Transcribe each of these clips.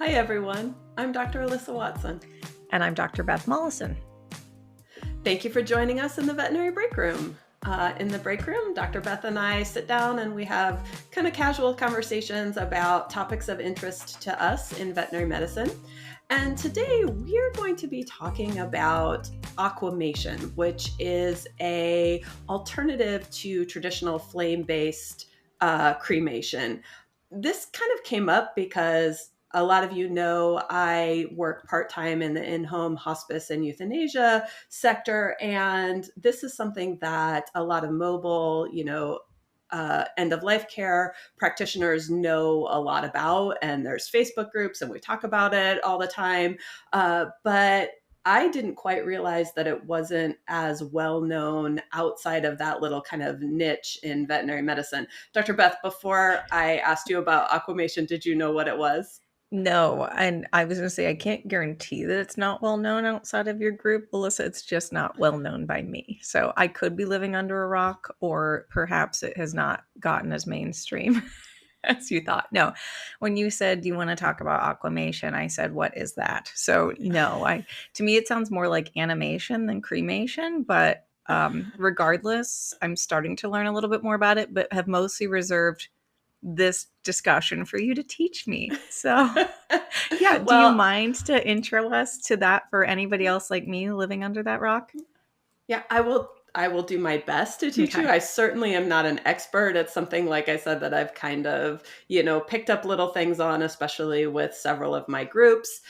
Hi, everyone. I'm Dr. Alyssa Watson. And I'm Dr. Beth Molleson. Thank you for joining us in the Veterinary Breakroom. In the break room, Dr. Beth and I sit down and we have kind of casual conversations about topics of interest to us in veterinary medicine. And today we're going to be talking about aquamation, which is an alternative to traditional flame-based cremation. This kind of came up because a lot of you know I work part-time in the in-home hospice and euthanasia sector, and this is something that a lot of mobile, end-of-life care practitioners know a lot about, and there's Facebook groups and we talk about it all the time, but I didn't quite realize that it wasn't as well known outside of that little kind of niche in veterinary medicine. Dr. Beth, before I asked you about aquamation, did you know what it was? No, and I was going to say, I can't guarantee that it's not well known outside of your group, Alyssa. It's just not well known by me. So I could be living under a rock, or perhaps it has not gotten as mainstream as you thought. No, when you said, do you want to talk about aquamation? I said, what is that? So no, to me, it sounds more like animation than cremation, but regardless, I'm starting to learn a little bit more about it, but have mostly reserved this discussion for you to teach me. So yeah, do you mind to intro us to that for anybody else like me living under that rock? Yeah, I will do my best to teach you. I certainly am not an expert. It's something, like I said, that I've kind of, picked up little things on, especially with several of my groups.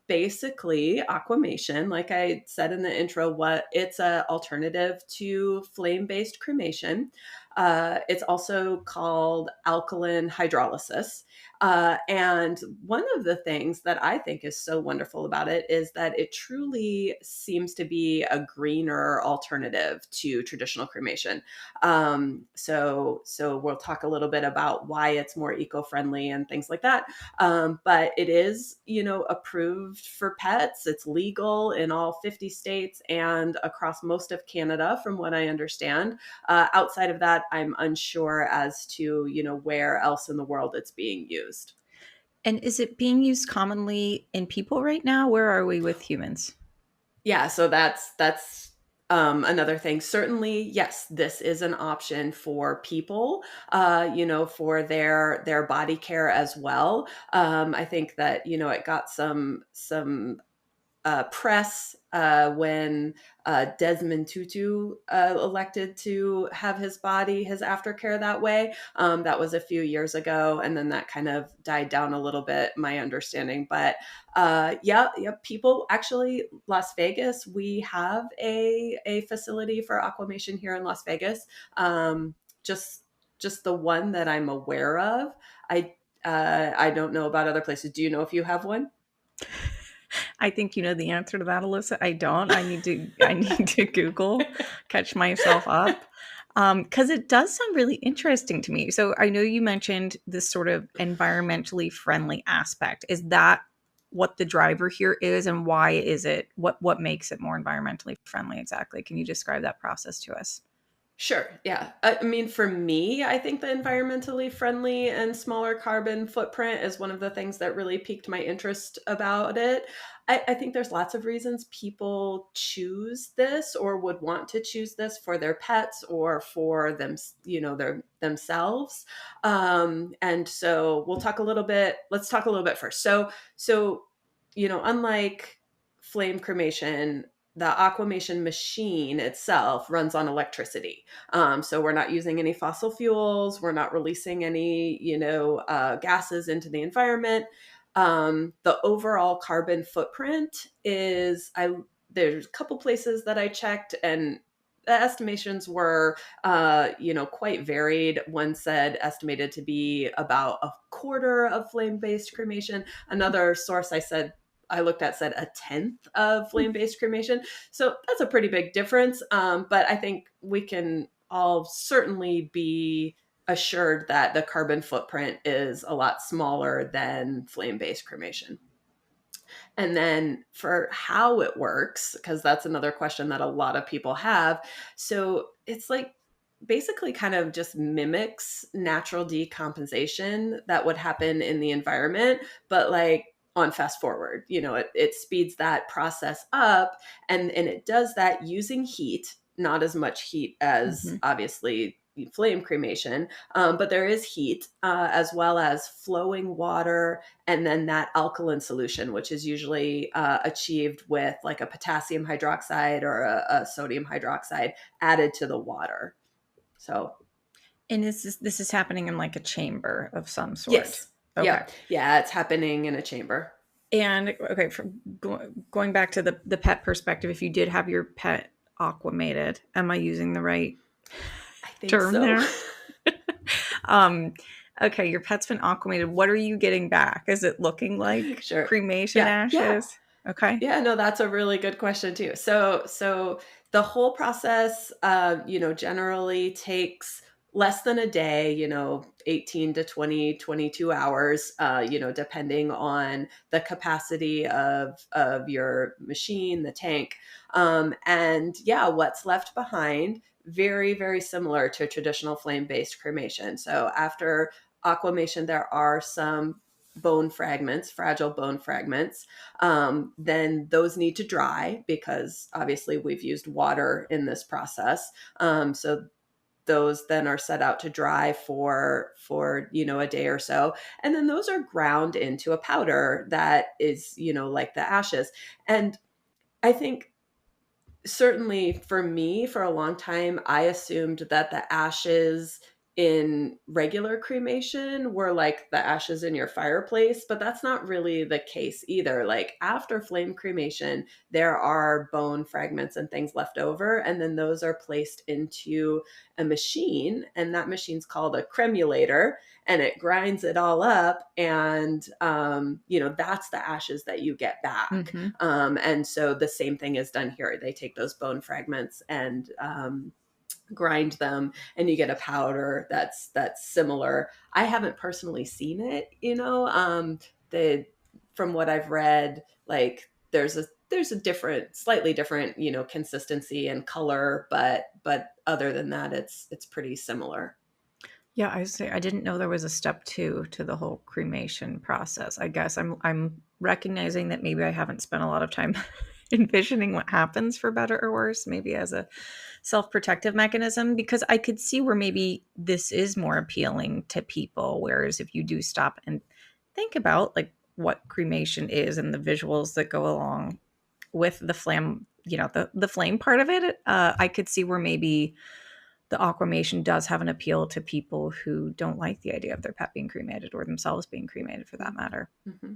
Basically, aquamation, like I said in the intro, it's an alternative to flame-based cremation. It's also called alkaline hydrolysis. And one of the things that I think is so wonderful about it is that it truly seems to be a greener alternative to traditional cremation. So we'll talk a little bit about why it's more eco-friendly and things like that. But it is, approved for pets. It's legal in all 50 states and across most of Canada, from what I understand. Outside of that, I'm unsure as to, where else in the world it's being used. And is it being used commonly in people right now? Where are we with humans? Yeah, so that's another thing. Certainly, yes, this is an option for people, for their body care as well. I think that it got some press when Desmond Tutu elected to have his aftercare that way. That was a few years ago, and then that kind of died down a little bit, my understanding. But yeah, people actually, Las Vegas, we have a facility for aquamation here in Las Vegas. Just the one that I'm aware of. I don't know about other places. Do you know if you have one? I think you know the answer to that, Alyssa. I don't. I need to Google, catch myself up. Because it does sound really interesting to me. So I know you mentioned this sort of environmentally friendly aspect. Is that what the driver here is, and why is it? What makes it more environmentally friendly exactly? Can you describe that process to us? Sure. Yeah. I mean, for me, I think the environmentally friendly and smaller carbon footprint is one of the things that really piqued my interest about it. I think there's lots of reasons people choose this or would want to choose this for their pets or for them, themselves. And so let's talk a little bit first. So, unlike flame cremation, the aquamation machine itself runs on electricity. So we're not using any fossil fuels. We're not releasing any, gases into the environment. The overall carbon footprint there's a couple places that I checked, and the estimations were, quite varied. One said estimated to be about a quarter of flame-based cremation. Another source I looked at said a tenth of flame-based cremation. So that's a pretty big difference. But I think we can all certainly be assured that the carbon footprint is a lot smaller than flame-based cremation. And then for how it works, because that's another question that a lot of people have. So it's like basically kind of just mimics natural decomposition that would happen in the environment, but like on fast forward. It speeds that process up, and it does that using heat, not as much heat as obviously flame cremation, but there is heat, as well as flowing water, and then that alkaline solution, which is usually achieved with like a potassium hydroxide or a sodium hydroxide added to the water. So, and this is happening in like a chamber of some sort. yes. Okay. Yep. Yeah, it's happening in a chamber. And okay, from going back to the pet perspective, if you did have your pet aquamated, am I using the right I think term so. there? um, okay, your pet's been aquamated. What are you getting back? Is it looking like Sure. cremation Yeah. Yeah. ashes? Okay. Yeah, no, that's a really good question too. So the whole process, generally takes less than a day, 18 to 20, 22 hours, depending on the capacity of your machine, the tank. And yeah, what's left behind, very, very similar to traditional flame-based cremation. So after aquamation, there are some bone fragments, fragile bone fragments. Then those need to dry because obviously we've used water in this process. So those then are set out to dry for a day or so, and then those are ground into a powder that is like the ashes. And I think certainly for me, for a long time, I assumed that the ashes in regular cremation were like the ashes in your fireplace, but that's not really the case either. Like after flame cremation, there are bone fragments and things left over, and then those are placed into a machine, and that machine's called a cremulator, and it grinds it all up, and that's the ashes that you get back. And so the same thing is done here. They take those bone fragments and grind them, and you get a powder that's similar. I haven't personally seen it, the from what I've read, like there's a different, slightly different, consistency and color, but other than that, it's pretty similar. Yeah, I say I didn't know there was a step 2 to the whole cremation process. I guess I'm recognizing that maybe I haven't spent a lot of time envisioning what happens for better or worse, maybe as a self-protective mechanism, because I could see where maybe this is more appealing to people, whereas if you do stop and think about like what cremation is and the visuals that go along with the flame, the flame part of it, I could see where maybe the aquamation does have an appeal to people who don't like the idea of their pet being cremated or themselves being cremated for that matter. Mm-hmm.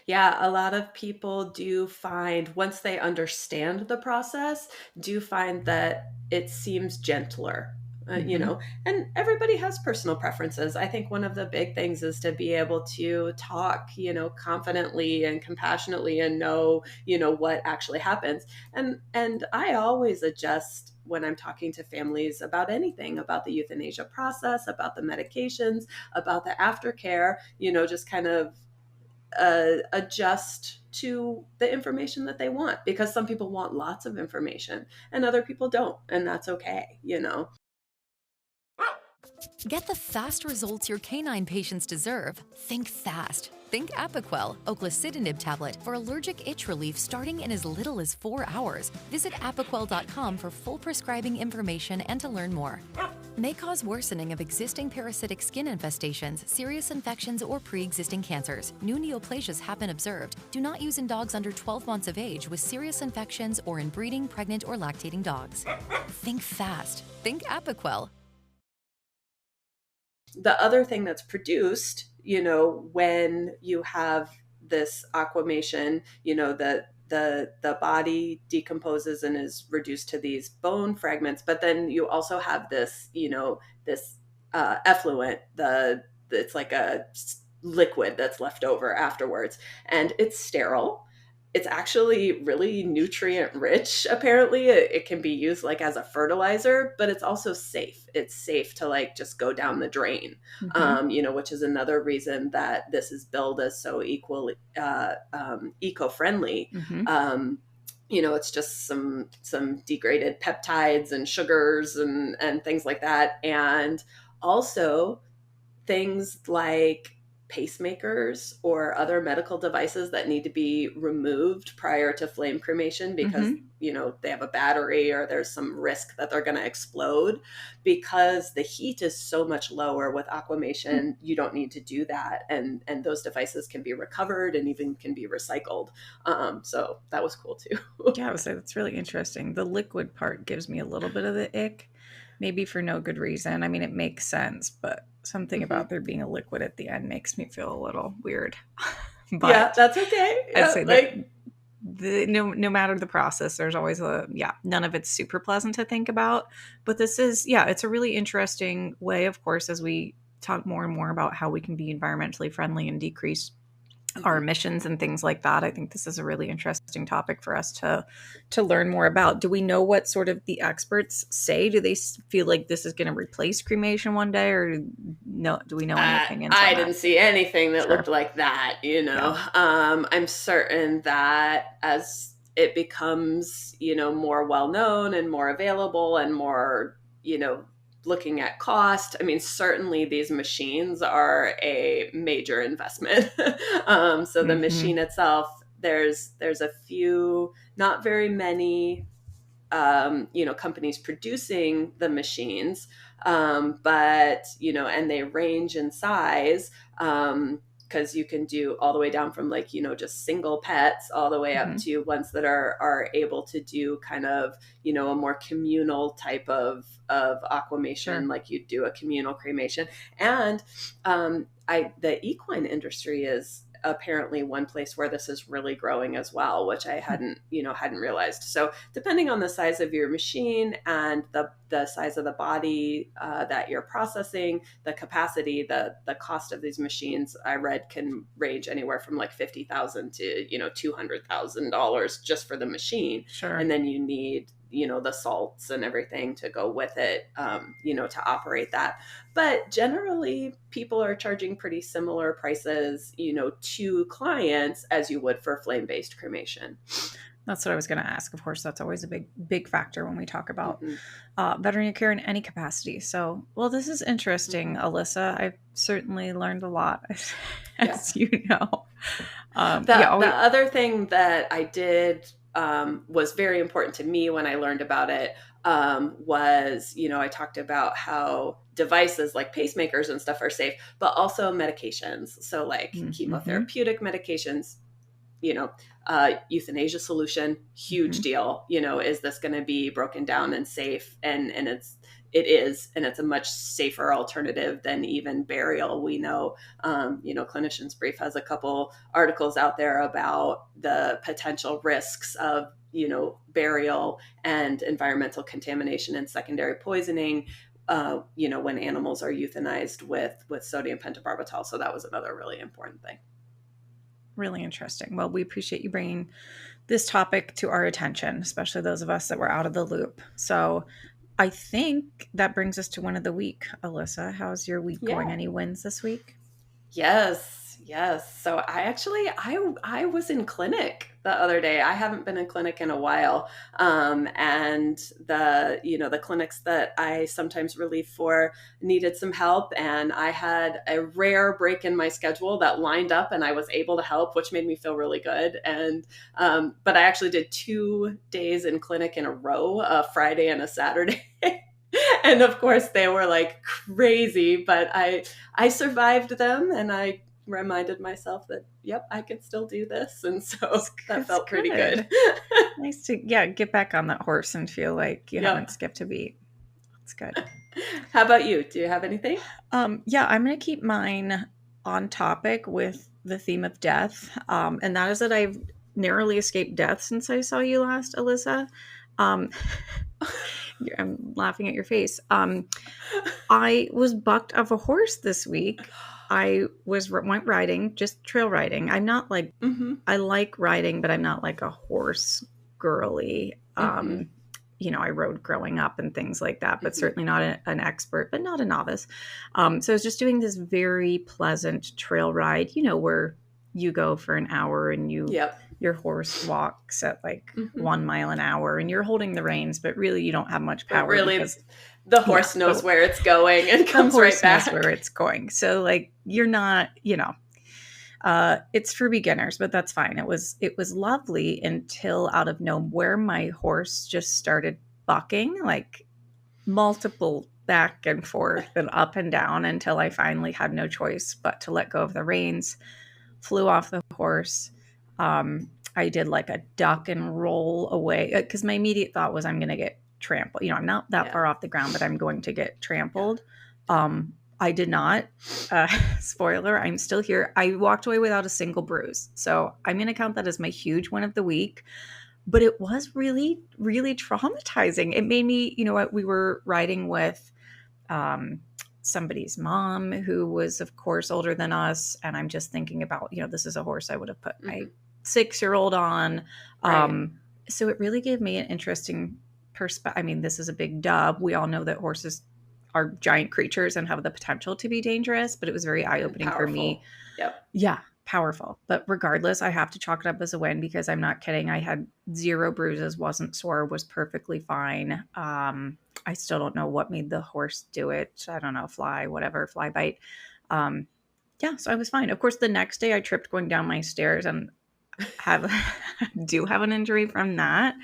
Yeah, a lot of people do find, once they understand the process, do find that it seems gentler. Mm-hmm. And everybody has personal preferences. I think one of the big things is to be able to talk, confidently and compassionately, and know, what actually happens. And I always adjust when I'm talking to families about anything, about the euthanasia process, about the medications, about the aftercare, just kind of adjust to the information that they want, because some people want lots of information and other people don't, and that's okay. Get the fast results your canine patients deserve. Think fast. Think Apoquel, oclacitinib tablet for allergic itch relief starting in as little as 4 hours. Visit apoquel.com for full prescribing information and to learn more. May cause worsening of existing parasitic skin infestations, serious infections, or pre-existing cancers. New neoplasias have been observed. Do not use in dogs under 12 months of age with serious infections or in breeding, pregnant, or lactating dogs. Think fast. Think Apoquel. The other thing that's produced, when you have this aquamation, the body decomposes and is reduced to these bone fragments, but then you also have this effluent, it's like a liquid that's left over afterwards, and it's sterile. It's actually really nutrient rich. Apparently, it can be used like as a fertilizer, but it's also safe. It's safe to like just go down the drain, Mm-hmm. which is another reason that this is billed as so equally eco-friendly. Mm-hmm. It's just some degraded peptides and sugars and things like that, and also things like pacemakers or other medical devices that need to be removed prior to flame cremation because, they have a battery or there's some risk that they're going to explode. Because the heat is so much lower with Aquamation, you don't need to do that. And those devices can be recovered and even can be recycled. So that was cool too. Yeah, I would say that's really interesting. The liquid part gives me a little bit of the ick, maybe for no good reason. I mean, it makes sense, but something about there being a liquid at the end makes me feel a little weird. But yeah, that's okay. I'd Yeah, say that no matter the process, there's always none of it's super pleasant to think about. But this is, it's a really interesting way, of course, as we talk more and more about how we can be environmentally friendly and decrease our emissions and things like that. I think this is a really interesting topic for us to learn more about. Do we know what sort of the experts say? Do they feel like this is going to replace cremation one day, or no? Do we know any opinions? I didn't see anything that looked like that. I'm certain that as it becomes, more well known and more available and more, looking at cost, I mean, certainly these machines are a major investment. So the machine itself, there's a few, not very many, companies producing the machines, but, and they range in size, because you can do all the way down from just single pets all the way up to ones that are able to do kind of, a more communal type of aquamation, like you do a communal cremation. And the equine industry is apparently one place where this is really growing as well, which I hadn't realized. So depending on the size of your machine and the size of the body that you're processing, the capacity, the cost of these machines, I read, can range anywhere from like $50,000 to $200,000 just for the machine. Sure. And then you need the salts and everything to go with it, to operate that. But generally, people are charging pretty similar prices, to clients as you would for flame-based cremation. That's what I was going to ask. Of course, that's always a big factor when we talk about veterinary care in any capacity. So, well, this is interesting, Alyssa. I've certainly learned a lot, as you know. The other thing that I did was very important to me when I learned about it was, I talked about how devices like pacemakers and stuff are safe, but also medications. So like chemotherapeutic medications, euthanasia solution, huge deal. Is this going to be broken down and safe? And it is, and it's a much safer alternative than even burial. We know, Clinician's Brief has a couple articles out there about the potential risks of, burial and environmental contamination and secondary poisoning, when animals are euthanized with sodium pentobarbital. So that was another really important thing. Really interesting. Well, we appreciate you bringing this topic to our attention, especially those of us that were out of the loop. So I think that brings us to win of the week. Alyssa, how's your week going? Any wins this week? Yes. So I was in clinic the other day. I haven't been in clinic in a while. And the clinics that I sometimes relieve for needed some help. And I had a rare break in my schedule that lined up and I was able to help, which made me feel really good. And, but I actually did 2 days in clinic in a row, a Friday and a Saturday. And of course they were like crazy, but I survived them, and I reminded myself that, yep, I can still do this. And so that felt pretty good. Nice to get back on that horse and feel like you haven't skipped a beat. It's good. How about you? Do you have anything? I'm going to keep mine on topic with the theme of death. And that is that I've narrowly escaped death since I saw you last, Alyssa. I'm laughing at your face. I was bucked off a horse this week. I went riding, just trail riding. I'm not like, I like riding, but I'm not like a horse girly. I rode growing up and things like that, but certainly not an expert, but not a novice. So I was just doing this very pleasant trail ride, where you go for an hour and your horse walks at like 1 mile an hour and you're holding the reins, but really you don't have much power. But really, the horse knows where it's going and comes right back. The horse knows where it's going. So like, you're not, It's for beginners, but that's fine. It was lovely until out of nowhere, my horse just started bucking, like multiple back and forth and up and down, until I finally had no choice but to let go of the reins, flew off the horse. I did like a duck and roll away, because my immediate thought was I'm going to get trampled. I'm not that far off the ground, but I'm going to get trampled. I did not. Spoiler, I'm still here. I walked away without a single bruise. So I'm going to count that as my huge win of the week. But it was really, really traumatizing. It made me, we were riding with somebody's mom who was, of course, older than us. And I'm just thinking about, this is a horse I would have put my 6-year-old on. Right. So it really gave me an interesting perspective. I mean, this is a big dub. We all know that horses are giant creatures and have the potential to be dangerous, but it was very eye-opening for me. Yep. Yeah, powerful. But regardless, I have to chalk it up as a win, because I'm not kidding. I had 0 bruises, wasn't sore, was perfectly fine. I still don't know what made the horse do it. I don't know, fly bite. So I was fine. Of course, the next day I tripped going down my stairs and do have an injury from that.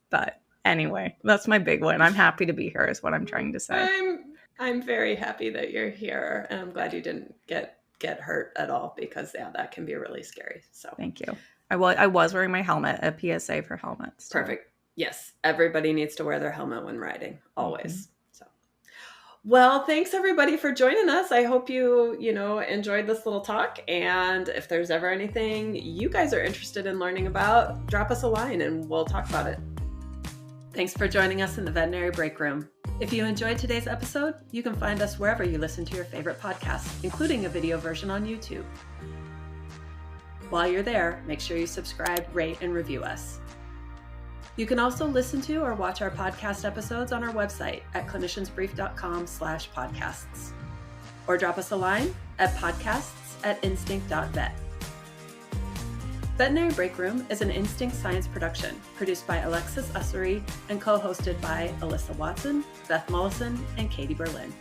But anyway, that's my big win. I'm happy to be here is what I'm trying to say. I'm very happy that you're here, and I'm glad you didn't get hurt at all, because that can be really scary. So thank you. I was wearing my helmet, a PSA for helmets. So. Perfect. Yes. Everybody needs to wear their helmet when riding, always. So, well, thanks everybody for joining us. I hope you enjoyed this little talk. And if there's ever anything you guys are interested in learning about, drop us a line and we'll talk about it. Thanks for joining us in the Veterinary Breakroom. If you enjoyed today's episode, you can find us wherever you listen to your favorite podcasts, including a video version on YouTube. While you're there, make sure you subscribe, rate, and review us. You can also listen to or watch our podcast episodes on our website at cliniciansbrief.com/podcasts, or drop us a line at podcasts@instinct.vet. Veterinary Breakroom is an Instinct Science production produced by Alexis Ussery and co-hosted by Alyssa Watson, Beth Molleson, and Katie Berlin.